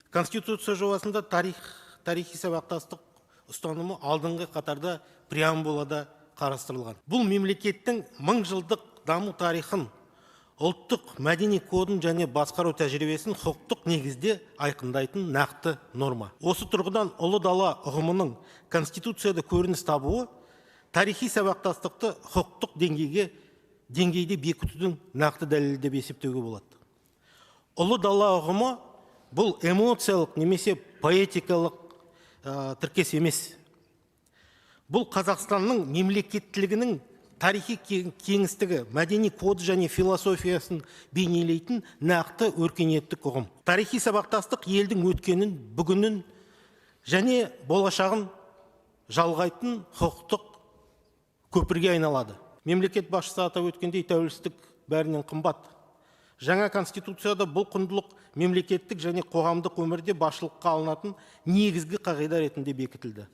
Конституция жобасында тарихи сабақтастық ұстанымы алдыңғы қатарда преамбулада қарастырылған. Бұл мемлекеттің 1000 жылдық даму тарихын, ұлттық мәдени кодын және басқару тәжірибесін құқықтық негізде айқындайтын нақты норма. Осы тұрғыдан ұлы дала ұғымының Конституцияда көрініс табуы тарихи сабақтастықты құқықтық деңгейде бекітудің нақты дәлелі деп есептеуге болады. Ұлы дала ұғымы бұл эмоциялық немесе поэтикалық тіркес емес. Бұл Қазақстанның мемлекеттілігінің тарихи кеңістігі, мәдени коды және философиясын бейнелейтін нақты өркениеттік ұғым. Тарихи сабақтастық елдің өткенін, бүгінін және болашағын жалғайтын құқықтық көпірге айналады. Мемлекет басшысы атап өткендей, тәуелсіздік бәрінен қымбат. Жаңа Конституцияда бұл құндылық мемлекеттік және қоғамдық өмірде басшылыққа алынатын негізгі қағида ретінде бекітілді.